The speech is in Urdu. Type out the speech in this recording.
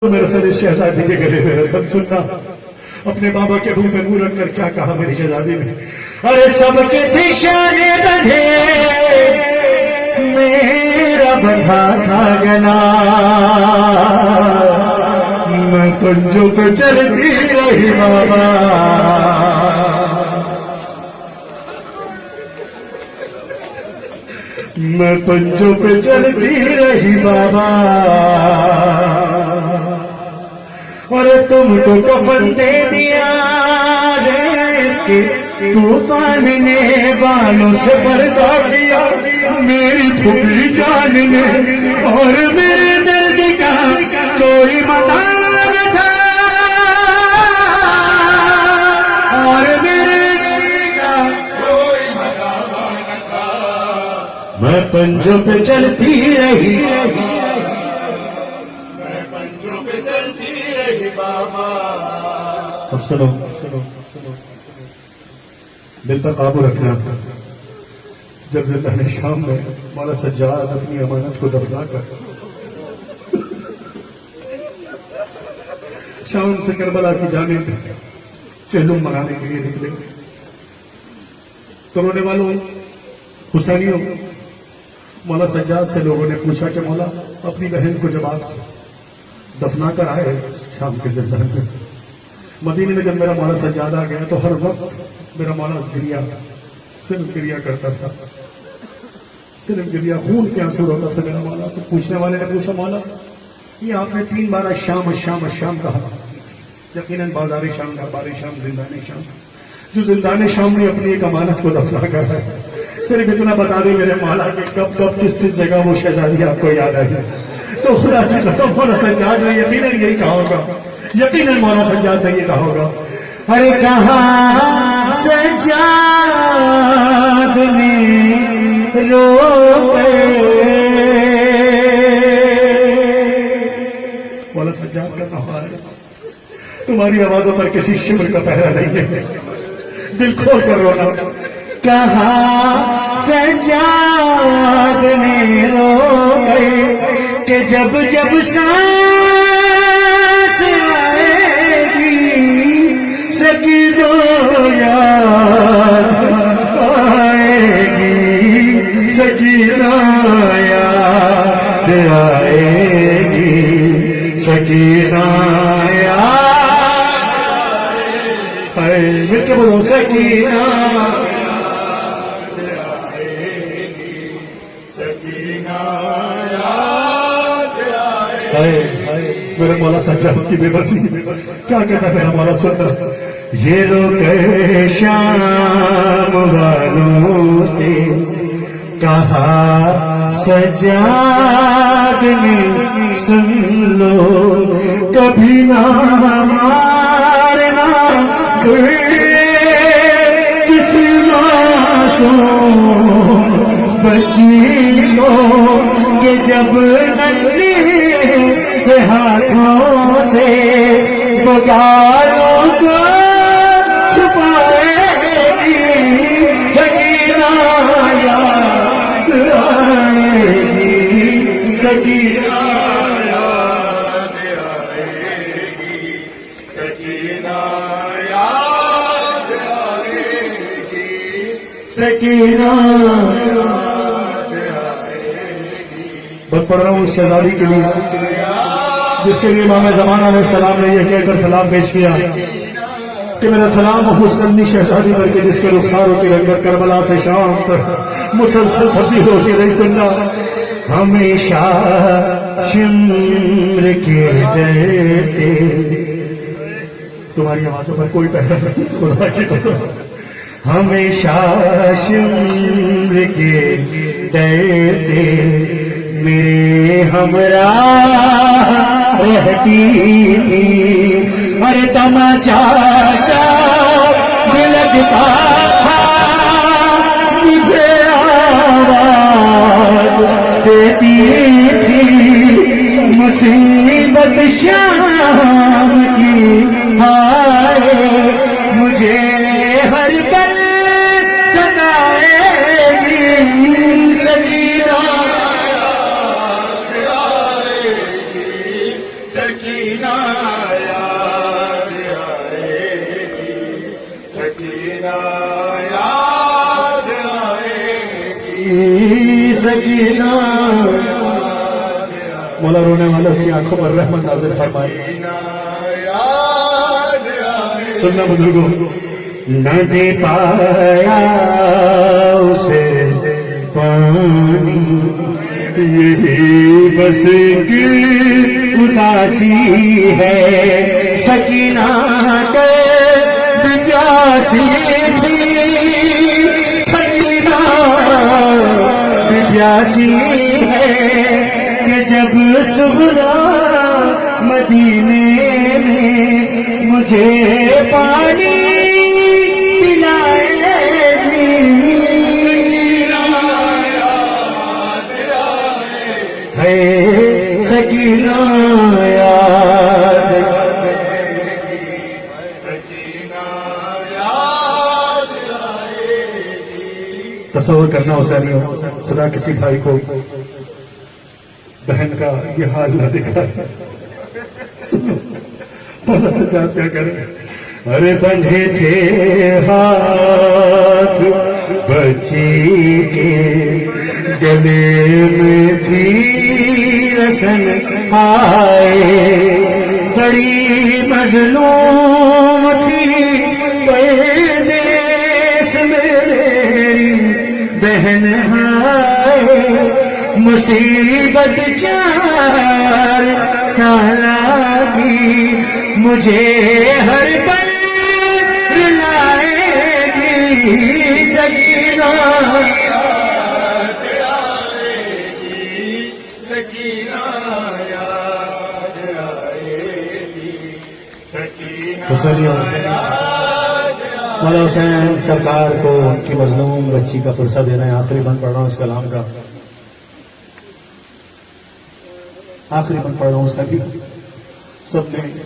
میرے سر شہزادی کے گلے میں رسم سننا اپنے بابا کے منہ میں منہ رکھ کر کیا کہا میری شہزادی نے ارے سب کے نشانے بندھے میرا بندھا تھا گلا میں کنجوں پہ چلتی رہی بابا میں پنجوں پہ چلتی رہی بابا اور تم کو کفن دے دیا کہ طوفان نے بالوں سے پردہ کیا میری پھوپھی جان نے اور میرے درد کا کوئی مدار نہ تھا اور میرے درد کا کوئی مدار نہ تھا میں پنجوں پہ چلتی رہی اب سنو دل پر قابو رکھنا جب زندہ شام میں مولا سجاد اپنی امانت کو دفنا کر شام سے کربلا کی جانب چہلم منانے کے لیے نکلے تو رونے والوں حسینیوں مولا سجاد سے لوگوں نے پوچھا کہ مولا اپنی بہن کو جب آپ دفنا کر آئے شام کے زندہ میں مدینے میں جب میرا مولا سجاد آ گیا تو ہر وقت میرا مولا گریا صرف گریا کرتا تھا صرف گریا خون کے آنسو روتا تھا میرا مولا تو پوچھنے والے نے پوچھا مولا یہ آپ نے 3 بار شام کہا یقیناً بازار شام دربار شام زندان شام جو زندان شام نے اپنی ایک امانت کو دفنا کر ہے صرف اتنا بتا دیں میرے مولا کہ کب کس جگہ وہ شہزادی آپ کو یاد آئی تو خدا کی قسم مولا سجاد نے یقیناً یہی کہا ہوگا یقیناً مولا سجاد نے یہ کہا ہوگا ارے کہاں سجاد نے رو مولا سجاد کا سوال ہے تمہاری آوازوں پر کسی شمر کا پہرا نہیں ہے دل کھول کر رونا کہاں سجاد نے رو گئے کہ جب سانس آئے گی سکینہ یاد آئے گی سکینہ یاد آئے گی سکینہ یاد آئے گی مل کے بولو سکینہ میرے مولا سجاد کی بے بسی کیا کہتا ہے میرا مولا سننا یہ روکے شام والوں سے کہا سجاد نے سن لو کبھی نہ مارنا کسی معصوم بچی کو کہ جب نکلی سے ہاتھوں سے بگالوں کو چھپائے گی سکینہ یاد آئے گی سکینہ یاد آئے گی سکینہ یاد آئے گی سکینہ بس پڑھ رہا ہوں اس شہزادی کے لیے جس کے لیے امام زمانہ علیہ السلام نے یہ کہہ کر سلام پیش کیا کہ میرا سلام محفوظ کرنی شہزادی پر کے جس کے رخسار ہوتی رنگت کربلا سے شام تک مسلسل تبدیل ہوتی رہی سننا ہمیشہ شمر کے در سے تمہاری آوازوں پر کوئی پہرا نہیں خدا کی قسم ہمیشہ شمر کے در سے میرے ہمراہ رہتی تھی اور تماچا لگتا تھا مجھے آواز دیتی تھی مصیبت شام کی آئے مجھے ہر پل ستائے گی سکینہ سکینہ یاد آئے گی، سکینہ یاد آئے گی، سکینہ مولا رونے والوں کی آنکھوں پر رحمت نازل فرمائے. یاد آئے سننا بزرگوں، نہ دے پایا اسے پانی، یہی بس کی اداسی ہے. سکینہ کے پیاسی تھی، سکینہ پیاسی ہے کہ جب صبح مدینے میں مجھے پانی پلائے گی. ہے سکینہ یاد، سکینہ یاد آئے گی. تصور کرنا حسینیوں، خدا کسی بھائی کو بہن کا یہ حال نہ دکھا. سنو مولا سجاد کیا کرے. ارے بندھے تھے ہاتھ بچی کے گلے میں تھی رسن، آئے بڑی مظلوم تھی پردیس میری بہن، آئے مصیبت 4 سالہ کی مجھے ہر پل رلائے گی. سکینہ یاد آئے گی، سکینہ یاد آئے گی، سکینہ حسینیوں، مولا حسین سرکار کو ان کی مظلوم بچی کا فرصہ دینا ہے. آخری بند پڑھ رہا ہوں اس کلام کا، آخری بند پڑھ رہا ہوں اس کا بھی. سب نے